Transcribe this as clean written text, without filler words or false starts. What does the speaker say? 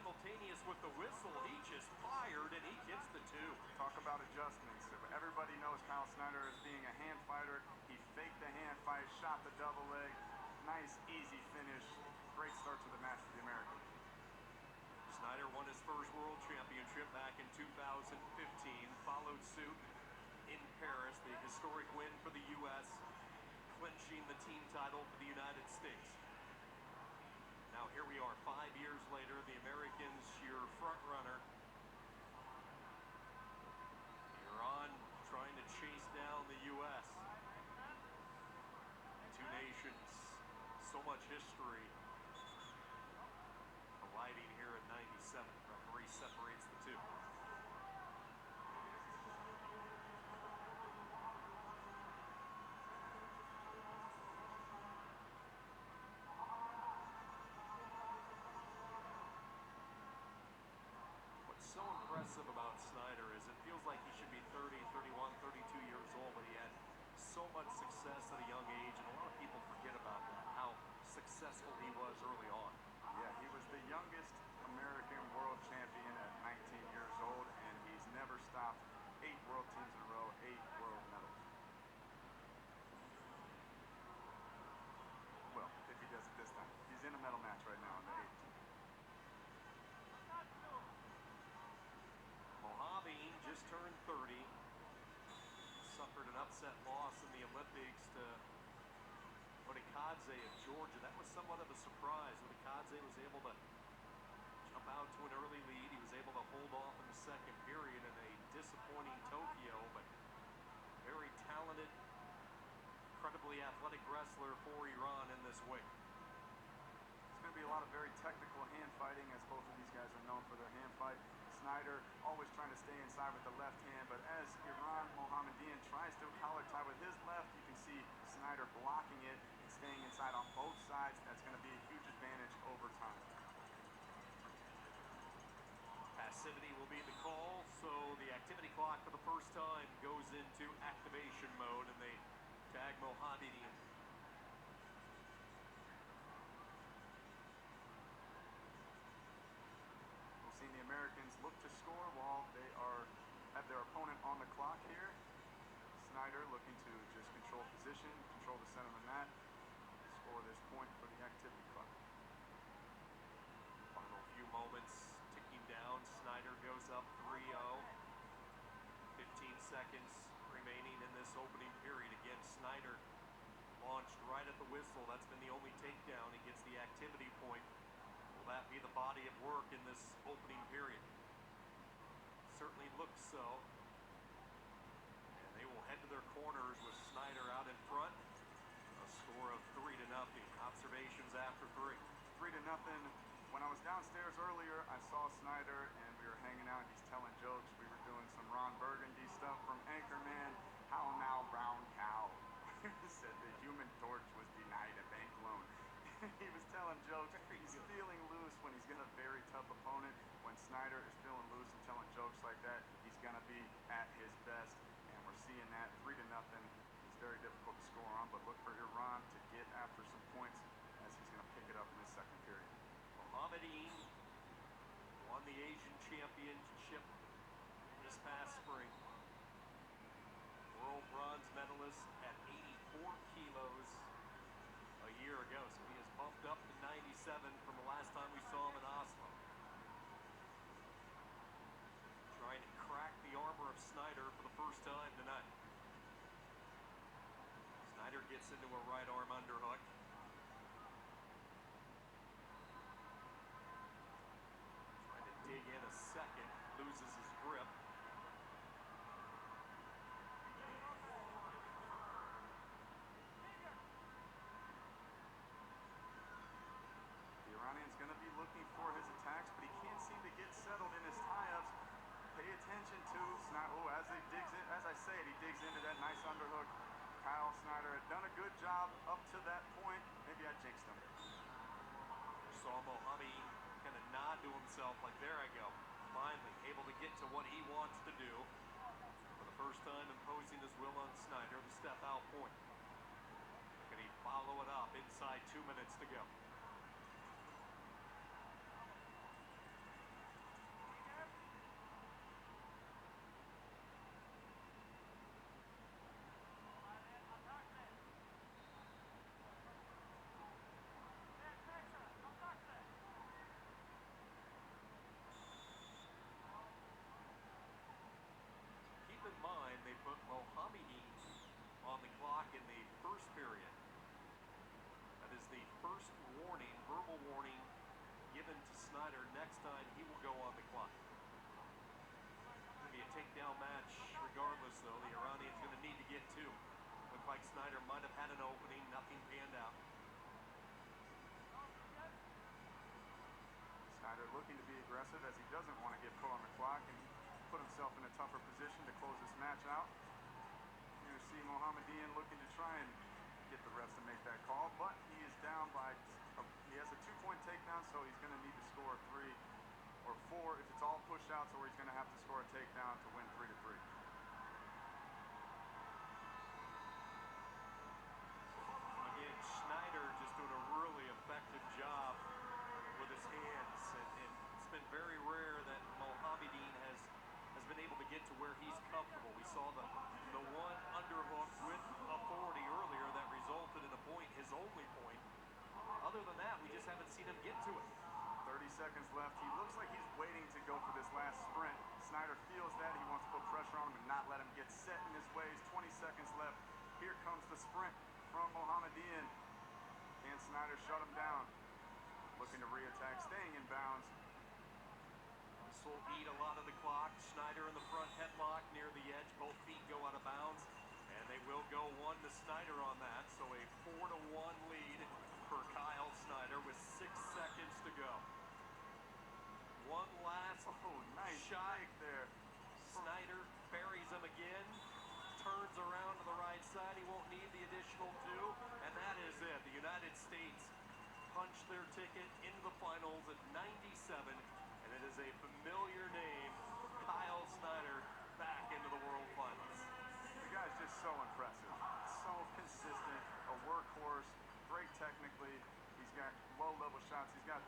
simultaneous with the whistle. He just fired and he gets the two. Talk about adjustments. Everybody knows Kyle Snyder as being a hand fighter. He faked the hand fight, shot the double leg. Nice, easy finish. Great start to the match for the American. Snyder won his first world championship back in 2015, followed suit in Paris, the historic win for the U.S., clinching the team title for the United States. Now here we are 5 years later, the Americans, your front runner. Iran trying to chase down the U.S. Two nations, so much history colliding here in 97. Referee separates the two. What's so impressive about Snyder is it feels like he should be 30, 31, 32 years old, but he had so much success at a young age, and a lot of people forget about that, how successful he was early on. Yeah, he was the youngest American world champion at 19 years old, and he's never stopped. 8 world teams in a row, 8 world medals. Well, if he does it this time. He's in a medal match right now in the 8th team. Mohammed just turned 30. Suffered an upset loss in the Olympics to Odikadze of Georgia. That was somewhat of a surprise. Odikadze was able to jump out to an early lead. He was able to hold off in the second period in a disappointing Tokyo, but very talented, incredibly athletic wrestler for Iran in this weight. It's going to be a lot of very technical hand fighting, as both of these guys are known for their hand fight. Snyder always trying to stay inside with the left hand, but as Iran Mohammedian tries to collar tie with his left, you can see Snyder blocking it and staying inside on both sides. That's going to be a huge advantage over time. Passivity will be the call, so the activity clock for the first time goes into activation mode, and they tag Mohammedian. Seeing the Americans look to score while they have their opponent on the clock here. Snyder looking to just control position, control the center of the mat, score this point for the activity clock. Final few moments ticking down. Snyder goes up 3-0. 15 seconds remaining in this opening period. Again, Snyder launched right at the whistle. That's been the only takedown. He gets the activity point. Will that be the body of work in this opening period? Certainly looks so. And they will head to their corners with Snyder out in front. A score of 3-0. Observations after 3. 3-0. When I was downstairs earlier, I saw Snyder and we were hanging out. He's telling jokes. We were doing some Ron Burgundy stuff from Anchorman. How now, brown cow? He said the Human Torch was denied a bank loan. He was telling jokes. He's feeling loose when he's got a very tough opponent. When Snyder is feeling loose and telling jokes like that, he's going to be at his best. And we're seeing that 3-0. It's very difficult to score on, but look for Iran to get after some points as he's going to pick it up in the second period. Mohammedian won the Asian Championship this past spring. World bronze medalist at 84 kilos a year ago, so he has bumped up to 97 from the last time we saw him in Oslo. Trying to crack the armor of Snyder for the first time tonight. Snyder gets into a right arm underhook. Trying to dig in a second, loses his grip. Iranian's going to be looking for his attacks, but he can't seem to get settled in his tie-ups. Pay attention to Snyder. Oh, as he digs in, as I say it, he digs into that nice underhook. Kyle Snyder had done a good job up to that point. Maybe I jinxed him. Saw Mohammedian kind of nod to himself like, there I go. Finally able to get to what he wants to do. For the first time imposing his will on Snyder, the step out point. Can he follow it up inside 2 minutes to go? on the clock in the first period. That is the first warning, verbal warning, given to Snyder. Next time he will go on the clock. It'll be a takedown match regardless, though. The Iranian's going to need to get two. Looked like Snyder might have had an opening, nothing panned out. Snyder looking to be aggressive as he doesn't want to get put on the clock and put himself in a tougher position to close this match out. You see Mohammadian looking to try and get the refs to make that call, but he is down by, he has a 2-point takedown, so he's going to need to score 3 or 4 if it's all push outs, or he's going to have to score a takedown to win 3-3. Again, Snyder just doing a really effective job with his hands, and it's been very rare that Mohammadian has been able to get to where he's comfortable. We saw the one underhook with authority earlier that resulted in a point, his only point. Other than that, we just haven't seen him get to it. 30 seconds left. He looks like he's waiting to go for this last sprint. Snyder feels that. He wants to put pressure on him and not let him get set in his ways. 20 seconds left. Here comes the sprint from Mohammadian. Can Snyder shut him down? Looking to reattack, staying in bounds. This will eat a lot of the clock. Snyder in the front headlock near the edge. Both feet go out of bounds, and they will go one to Snyder on that. So a 4-1 lead for Kyle Snyder with 6 seconds to go. One last nice shot break there. Snyder buries him again. Turns around to the right side. He won't need the additional 2, and that is it. The United States punched their ticket into the finals at 97, and it is a familiar name, Kyle Snyder.